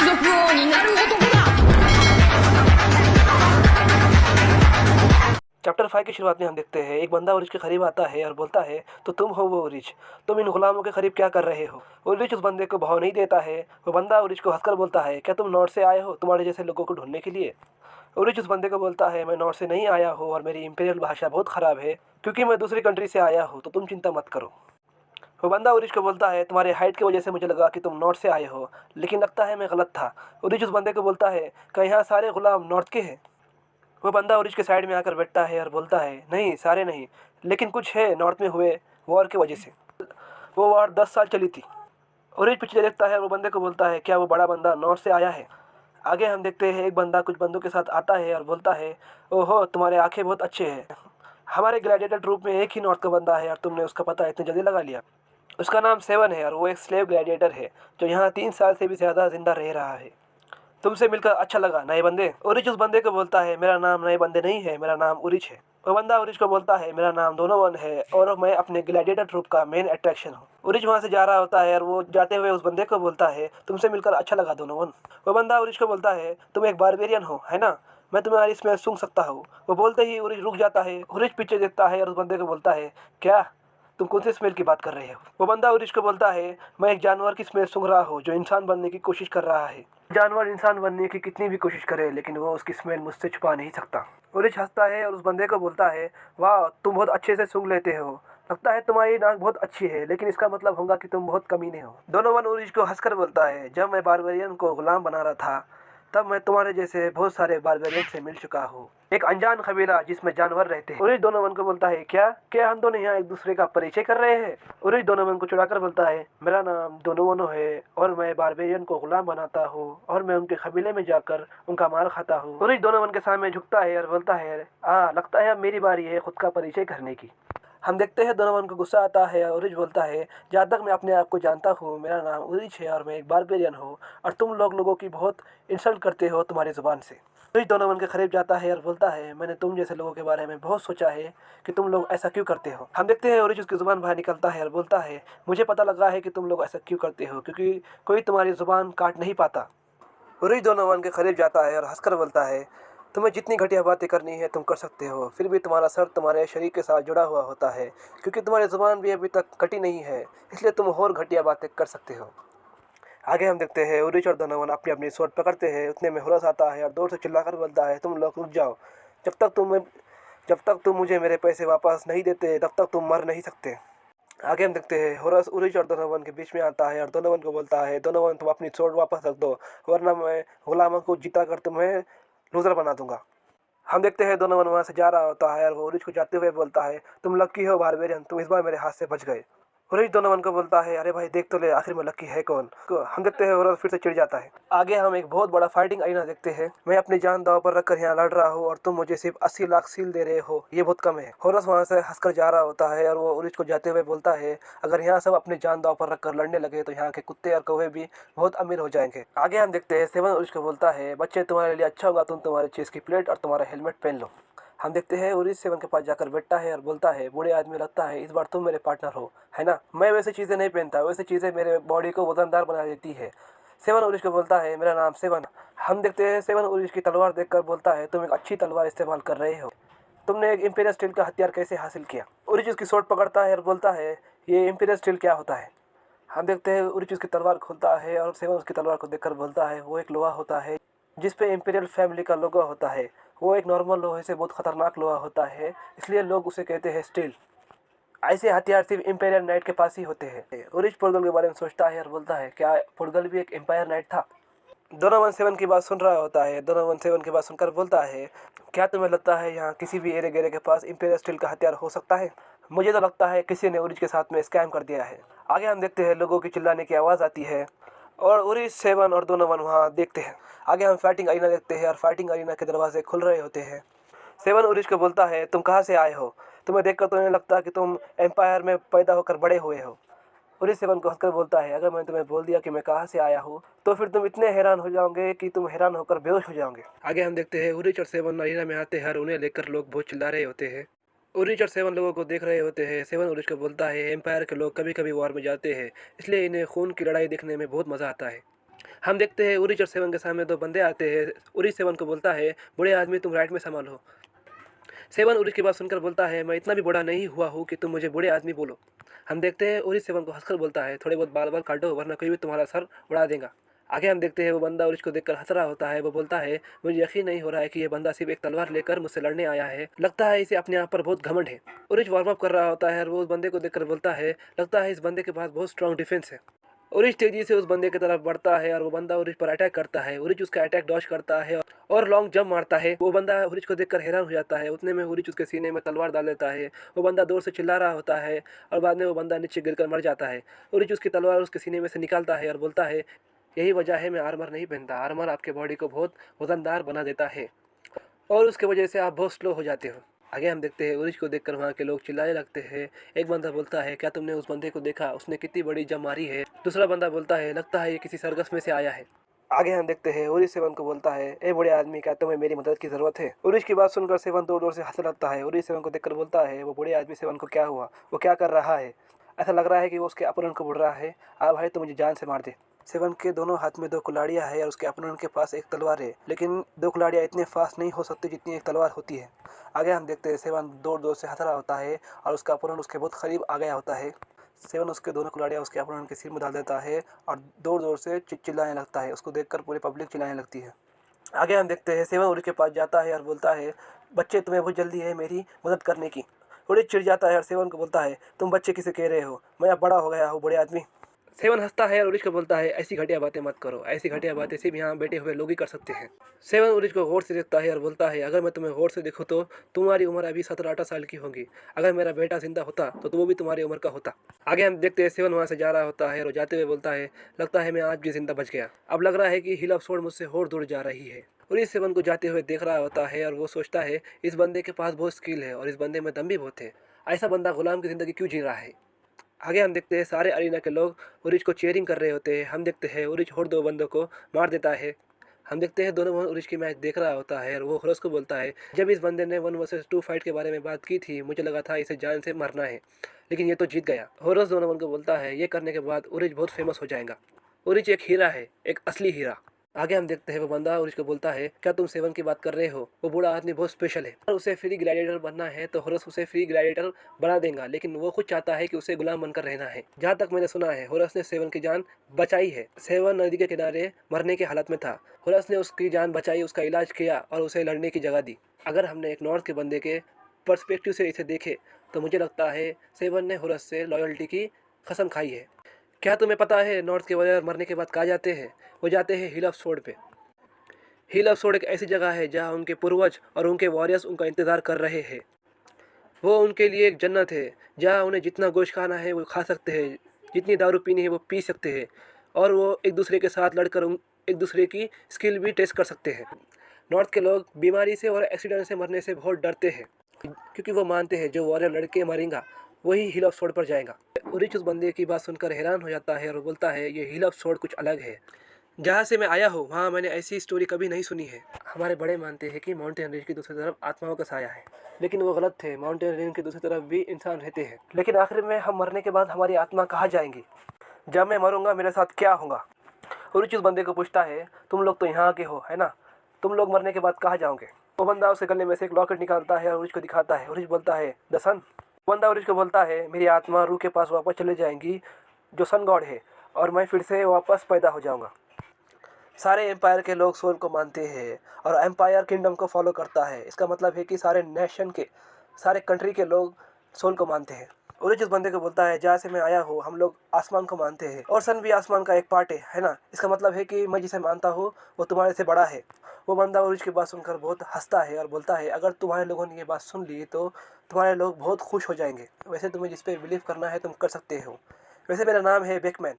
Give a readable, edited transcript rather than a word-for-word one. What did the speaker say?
族王になる男だ。चैप्टर 5 की शुरुआत में हम देखते हैं एक बंदा उरिच के करीब आता है और बोलता है तो तुम हो वो उरिच, तुम इन गुलामों के करीब क्या कर रहे हो। उरिच उस बंदे को भाव नहीं देता है। वो बंदा उरिच को हंसकर बोलता है क्या तुम नॉर्थ से आए हो तुम्हारे जैसे लोगों को ढूंढने के लिए। उरिच उस बंदे को बोलता है मैं नॉर्थ से नहीं आया हूँ और मेरी इंपीरियल भाषा बहुत ख़राब है क्योंकि मैं दूसरी कंट्री से आया हूँ, तो तुम चिंता मत करो। वो बंदा उरिच को बोलता है तुम्हारे हाइट की वजह से मुझे लगा कि तुम नॉर्थ से आए हो, लेकिन लगता है मैं गलत था। उरिच उस बंदे को बोलता है क्या यहाँ सारे गुलाम नॉर्थ के हैं। वो बंदा उरिच के साइड में आकर बैठता है और बोलता है नहीं सारे नहीं, लेकिन कुछ है नॉर्थ में हुए वॉर की वजह से। वो वॉर 10 साल चली थी। उरिच पीछे देखता है और वो बंदे को बोलता है क्या वो बड़ा बंदा नॉर्थ से आया है। आगे हम देखते हैं एक बंदा कुछ बंदों के साथ आता है और बोलता है ओहो तुम्हारे आंखें बहुत अच्छे हैं, हमारे ग्लैडिएटर ट्रूप में एक ही नॉर्थ का बंदा है और तुमने उसका पता इतनी जल्दी लगा लिया। उसका नाम सेवन है और वो एक स्लेव ग्लैडिएटर है जो यहाँ 3 साल से भी ज़्यादा जिंदा रह रहा है। तुमसे मिलकर अच्छा लगा नए बंदे। उरिच उस बंदे को बोलता है मेरा नाम नए बंदे नहीं है, मेरा नाम उरिच है। वो बंदा उरिच को बोलता है मेरा नाम डोनोवन है और मैं अपने ग्लैडिएटर ट्रूप का मेन अट्रैक्शन हूँ। उरिच वहाँ से जा रहा होता है और वो जाते हुए उस बंदे को बोलता है तुमसे मिलकर अच्छा लगा डोनोवन। वो बंदा उरिच को बोलता है तुम एक बारबेरियन हो है ना, मैं तुम्हारी स्मेल सूंघ सकता हूँ। वो बोलते ही उरिच रुक जाता है। उरिच पीछे देखता है और उस बंदे को बोलता है क्या तुम कौन से स्मेल की बात कर रहे हो। वो बंदा उरिच को बोलता है मैं एक जानवर की स्मेल सूंघ रहा हूँ जो इंसान बनने की कोशिश कर रहा है। जानवर इंसान बनने की कितनी भी कोशिश करे लेकिन वो उसकी स्मेल मुझसे छुपा नहीं सकता। उरिच हंसता है और उस बंदे को बोलता है वाह तुम बहुत अच्छे से सूंघ लेते हो, लगता है तुम्हारी नाक बहुत अच्छी है, लेकिन इसका मतलब होगा कि तुम बहुत कमीने हो। दोनों वन उरिच को हंसकर बोलता है जब मैं बारबेरियन को गुलाम बना रहा था तब मैं तुम्हारे जैसे बहुत सारे बारबेरियन से मिल चुका हूँ, एक अनजान कबीला जिसमें जानवर रहते हैं। उरिच दोनों को बोलता है क्या क्या हम दोनों यहाँ एक दूसरे का परिचय कर रहे हैं। उरिच दोनों को चुड़ाकर बोलता है मेरा नाम दोनों है और मैं बारबेरियन को गुलाम बनाता हूँ और मैं उनके कबीले में जाकर उनका माल खाता हूँ। उरिच दोनों के सामने झुकता है और बोलता है लगता है अब मेरी बारी है खुद का परिचय करने की। हम देखते हैं दोनों को गुस्सा आता है और उरिच बोलता है जहाँ तक मैं अपने आप को जानता हूँ मेरा नाम उरिच है और मैं एक बारबेरियन हूँ और तुम लोगों की बहुत इंसल्ट करते हो तुम्हारी ज़ुबान से। उरिच दोनों के करीब जाता है और बोलता है मैंने तुम जैसे लोगों के बारे में बहुत सोचा है कि तुम लोग ऐसा क्यों करते हो। हम देखते हैं उरिच उसकी ज़ुबान बाहर निकलता है और बोलता है मुझे पता लगा है कि तुम लोग ऐसा क्यों करते हो क्योंकि कोई तुम्हारी ज़ुबान काट नहीं पाता। उरिच दोनों के करीब जाता है और हंसकर बोलता है तुम्हें जितनी घटिया बातें करनी है तुम कर सकते हो, फिर भी तुम्हारा सर तुम्हारे शरीर के साथ जुड़ा हुआ होता है क्योंकि तुम्हारी ज़ुबान भी अभी तक कटी नहीं है, इसलिए तुम और घटिया बातें कर सकते हो। आगे हम देखते हैं उरिच और दोनोवन अपनी अपनी स्वord पकड़ते हैं। उतने में हुरस आता है और दूर से चिल्लाकर बोलता है तुम लोग रुक जाओ, जब तक तुम मुझे मेरे पैसे वापस नहीं देते तब तक तुम मर नहीं सकते। आगे हम देखते हैं होरस उरिच और दोनोवन के बीच में आता है और दोनोवन को बोलता है दोनोवन तुम अपनी स्वord वापस रख दो वरना मैं गुलामों को जिता कर तुम्हें लूजर बना दूंगा। हम देखते हैं दोनोवन वहाँ से जा रहा होता है और वो उरिच को जाते हुए बोलता है तुम लक्की हो बारबेरियन, तुम इस बार मेरे हाथ से बच गए। उरिच दोनोवन को बोलता है अरे भाई देख तो ले आखिर में लक्की है कौन। हम देखते हैं होरस फिर से चिढ़ जाता है। आगे हम एक बहुत बड़ा फाइटिंग अरीना देखते हैं। मैं अपनी जान दांव पर रखकर यहाँ लड़ रहा हूँ और तुम मुझे सिर्फ 80 लाख सील दे रहे हो, ये बहुत कम है। होरस वहाँ से हंसकर जा रहा होता है और वो उरिच को जाते हुए बोलता है अगर यहाँ सब अपनी जान दांव पर रखकर लड़ने लगे तो यहाँ के कुत्ते और कौवे भी बहुत अमीर हो जाएंगे। आगे हम देखते हैं सेवन उरिच को बोलता है बच्चे तुम्हारे लिए अच्छा होगा तुम तुम्हारे चेस्ट की प्लेट और तुम्हारा हेलमेट पहन लो। हम देखते हैं उरिच सेवन के पास जाकर बैठता है और बोलता है बूढ़े आदमी लगता है इस बार तुम मेरे पार्टनर हो है ना, मैं वैसे चीज़ें नहीं पहनता, वैसे चीज़ें मेरे बॉडी को वजनदार बना देती है। सेवन उरिच को बोलता है मेरा नाम सेवन। हम देखते हैं सेवन उरिच की तलवार देखकर बोलता है तुम एक अच्छी तलवार इस्तेमाल कर रहे हो, तुमने एक इंपीरियल स्टील का हथियार कैसे हासिल किया। उरिच उसकी स्वord पकड़ता है और बोलता है ये इंपीरियल स्टील क्या होता है। हम देखते हैं उरिच उसकी तलवार खोलता है और सेवन उसकी तलवार को देखकर बोलता है वो एक लोहा होता है जिस पे इंपीरियल फैमिली का लोगो होता है, वो एक नॉर्मल लोहे से बहुत खतरनाक लोहा होता है इसलिए लोग उसे कहते हैं स्टील। ऐसे हथियार सिर्फ इंपीरियल नाइट के पास ही होते हैं। उरिच पोर्गल के बारे में सोचता है और बोलता है क्या पोर्गल भी एक एम्पायर नाइट था। दोनोवन सेवन की बात सुन रहा होता है। दोनोवन सेवन की बात सुनकर बोलता है क्या तुम्हें लगता है यहाँ किसी भी एरे गेरे के पास इंपीरियल स्टील का हथियार हो सकता है, मुझे तो लगता है किसी ने उरिच के साथ में स्कैम कर दिया है। आगे हम देखते हैं लोगों की चिल्लाने की आवाज़ आती है और उरिच सेवन और दोनोवन वहाँ देखते हैं। आगे हम फाइटिंग अरीना देखते हैं और फाइटिंग अरीना के दरवाजे खुल रहे होते हैं। सेवन उरिच को बोलता है तुम कहाँ से आए हो, तुम्हें देखकर तो नहीं लगता कि तुम एम्पायर में पैदा होकर बड़े हुए हो। उरिच सेवन को हंसकर बोलता है अगर मैंने तुम्हें बोल दिया कि मैं कहाँ से आया हूँ तो फिर तुम इतने हैरान हो जाओगे कि तुम हैरान होकर बेहोश हो जाओगे। आगे हम देखते हैं उरिच और सेवन अरीना में आते हैं और उन्हें लेकर लोग बहुत चिल्ला रहे होते हैं। उरिच और सेवन लोगों को देख रहे होते हैं। सेवन उरिच को बोलता है एम्पायर के लोग कभी कभी वॉर में जाते हैं इसलिए इन्हें खून की लड़ाई देखने में बहुत मज़ा आता है। हम देखते हैं उरिच और सेवन के सामने दो बंदे आते हैं। उरिच सेवन को बोलता है, बूढ़े आदमी तुम राइट में संभालो। सेवन उरिच की बात सुनकर बोलता है, मैं इतना भी बूढ़ा नहीं हुआ हूँ कि तुम मुझे बूढ़े आदमी बोलो। हम देखते हैं उरिच सेवन को हंसकर बोलता है, थोड़े बहुत बाल बाल काटो वरना कोई भी तुम्हारा सर उड़ा देगा। आगे हम देखते हैं वो बंदा उरिच को देखकर हंस रहा होता है। वो बोलता है, मुझे यकीन नहीं हो रहा है कि ये बंदा सिर्फ एक तलवार लेकर मुझसे लड़ने आया है, लगता है इसे अपने आप पर बहुत घमंड है। उरिच वार्म अप कर रहा होता है और वो उस बंदे को देखकर बोलता है, लगता है इस बंदे के पास बहुत स्ट्रॉन्ग डिफेंस है। उरिच तेजी से उस बंदे की तरफ बढ़ता है और वो बंदा उरिच पर अटैक करता है। उरिच उसका अटैक डॉज करता है और लॉन्ग जंप मारता है। वो बंदा उरिच को देखकर हैरान हो जाता है। उतने में उरिच उसके सीने में तलवार डाल देता है। वो बंदा दूर से चिल्ला रहा होता है और बाद में वो बंदा नीचे गिरकर मर जाता है। उरिच उसकी तलवार उसके सीने में से निकालता है और बोलता है, यही वजह है मैं आर्मर नहीं पहनता। आर्मर आपके बॉडी को बहुत वजनदार बना देता है और उसके वजह से आप बहुत स्लो हो जाते हो। आगे हम देखते हैं उरिच को देखकर वहाँ के लोग चिल्लाने लगते हैं। एक बंदा बोलता है, क्या तुमने उस बंदे को देखा, उसने कितनी बड़ी जंप मारी है। दूसरा बंदा बोलता है, लगता है ये किसी सर्कस में से आया है। आगे हम देखते हैं उरिच सेवन को बोलता है, ए बूढ़े आदमी, क्या तुम्हें मेरी मदद की जरूरत है। उरिच की बात सुनकर सेवन दूर दूर से हंसने लगता है। उरिच सेवन को देखकर बोलता है, वो बूढ़े आदमी सेवन को क्या हुआ, वो क्या कर रहा है। ऐसा लग रहा है कि वो उसके अपोनेंट को बुड़ रहा है। आ भाई तो मुझे जान से मार दे। सेवन के दोनों हाथ में दो कुल्हाड़ियाँ है और उसके अपोनेंट के पास एक तलवार है, लेकिन दो कुल्हाड़ियाँ इतने फास्ट नहीं हो सकती जितनी एक तलवार होती है। आगे हम देखते हैं सेवन दूर दूर से हंस रहा होता है और उसका अपोनेंट उसके बहुत करीब आ गया होता है। सेवन उसके दोनों कुल्हाड़ियाँ उसके अपोनेंट के सिर में डाल देता है और दूर दूर से चिल्लाने लगता है। उसको देखकर पूरी पब्लिक चिल्लाने लगती है। आगे हम देखते हैं सेवन उरिच के पास जाता है और बोलता है, बच्चे तुम्हें बहुत जल्दी है मेरी मदद करने की। उरिच चिढ़ जाता है और सेवन को बोलता है, तुम बच्चे किसे कह रहे हो, मैं अब बड़ा हो गया हूँ बूढ़े आदमी। सेवन हंसता है और उरिच को बोलता है, ऐसी घटिया बातें मत करो, ऐसी घटिया बातें सिर्फ यहाँ बैठे हुए लोग ही कर सकते हैं। सेवन उरिच को गौर से देखता है और बोलता है, अगर मैं तुम्हें गौर से देखूँ तो तुम्हारी उम्र अभी 17-18 साल की होगी। अगर मेरा बेटा जिंदा होता तो वो भी तुम्हारी उम्र का होता। आगे हम देखते हैं सेवन वहाँ से जा रहा होता है और जाते हुए बोलता है, लगता है मैं आज भी जिंदा बच गया। अब लग रहा है कि हिल ऑफ सोर्ड मुझसे और दूर जा रही है। उरिच सेवन को जाते हुए देख रहा होता है और वो सोचता है, इस बंदे के पास बहुत स्किल है और इस बंदे में दम भी बहुत है। ऐसा बंदा गुलाम की ज़िंदगी क्यों जी रहा है। आगे हम देखते हैं सारे अरीना के लोग उरिच को चीयरिंग कर रहे होते हैं। हम देखते हैं उरिच और दो बंदों को मार देता है। हम देखते हैं दोनों उरिच की मैच देख रहा होता है और वो होरस को बोलता है, जब इस बंदे ने 1 वर्सेस 2 फाइट के बारे में बात की थी मुझे लगा था इसे जान से मरना है, लेकिन ये तो जीत गया। होरस दोनों को बोलता है, ये करने के बाद उरिच बहुत फेमस हो जाएगा। उरिच एक हीरा है, एक असली हीरा। आगे हम देखते हैं वो बंदा उरिच को बोलता है, क्या तुम सेवन की बात कर रहे हो, वो बूढ़ा आदमी बहुत स्पेशल है। अगर उसे फ्री ग्लैडिएटर बनना है तो होरस उसे फ्री ग्लैडिएटर बना देगा, लेकिन वो खुद चाहता है कि उसे गुलाम बनकर रहना है। जहाँ तक मैंने सुना है होरस ने सेवन की जान बचाई है। सेवन नदी के किनारे मरने की हालत में था, होरस ने उसकी जान बचाई, उसका इलाज किया और उसे लड़ने की जगह दी। अगर हमने एक नॉर्थ के बंदे के पर्सपेक्टिव से इसे देखे तो मुझे लगता है सेवन ने होरस से लॉयल्टी की कसम खाई है। क्या तुम्हें पता है नॉर्थ के वॉरियर मरने के बाद कहाँ जाते हैं, वो जाते हैं हिल ऑफ सोर्ड पे। हिल ऑफ सोर्ड एक ऐसी जगह है जहाँ उनके पूर्वज और उनके वॉरियर्स उनका इंतज़ार कर रहे हैं। वो उनके लिए एक जन्नत है जहाँ उन्हें जितना गोश्त खाना है वो खा सकते हैं, जितनी दारू पीनी है वो पी सकते हैं और वो एक दूसरे के साथ लड़कर एक दूसरे की स्किल भी टेस्ट कर सकते हैं। नॉर्थ के लोग बीमारी से और एक्सीडेंट से मरने से बहुत डरते हैं क्योंकि वो मानते हैं जो वॉरियर लड़के मरेगा वही हिल ऑफ सोर्ड पर जाएगा। उरिच उस बंदे की बात सुनकर हैरान हो जाता है और बोलता है, ये हिल ऑफ सोर्ड कुछ अलग है। जहाँ से मैं आया हूँ वहाँ मैंने ऐसी स्टोरी कभी नहीं सुनी है। हमारे बड़े मानते हैं कि माउंटेन रेंज की दूसरी तरफ आत्माओं का साया है, लेकिन वो गलत थे। माउंटेन रेंज की दूसरी तरफ भी इंसान रहते हैं, लेकिन आखिर में हम मरने के बाद हमारी आत्मा कहाँ जाएंगी, जब मैं मरूंगा मेरे साथ क्या होगा। उरिच उस बंदे को पूछता है, तुम लोग तो यहाँ के हो है ना, तुम लोग मरने के बाद कहाँ जाओगे। वो बंदा उसके गले में से एक लॉकेट निकालता है और उरिच को दिखाता है। उरिच बोलता है, द सन। बंदा उरिच को बोलता है, मेरी आत्मा रूह के पास वापस चले जाएंगी जो सन गॉड है और मैं फिर से वापस पैदा हो जाऊंगा। सारे एम्पायर के लोग सोल को मानते हैं और एम्पायर किंगडम को फॉलो करता है। इसका मतलब है कि सारे नेशन के, सारे कंट्री के लोग सोल को मानते हैं। उरिच उस बंदे को बोलता है, जहाँ से मैं आया हूँ हम लोग आसमान को मानते हैं और सन भी आसमान का एक पार्ट है ना। इसका मतलब है कि मैं जिसे मानता हूँ वो तुम्हारे से बड़ा है। वो बंदा उरिच की बात सुनकर बहुत हंसता है और बोलता है, अगर तुम्हारे लोगों ने ये बात सुन ली तो तुम्हारे लोग बहुत खुश हो जाएंगे। वैसे तुम्हें जिस पे बिलीव करना है तुम कर सकते हो। वैसे मेरा नाम है बेकमैन।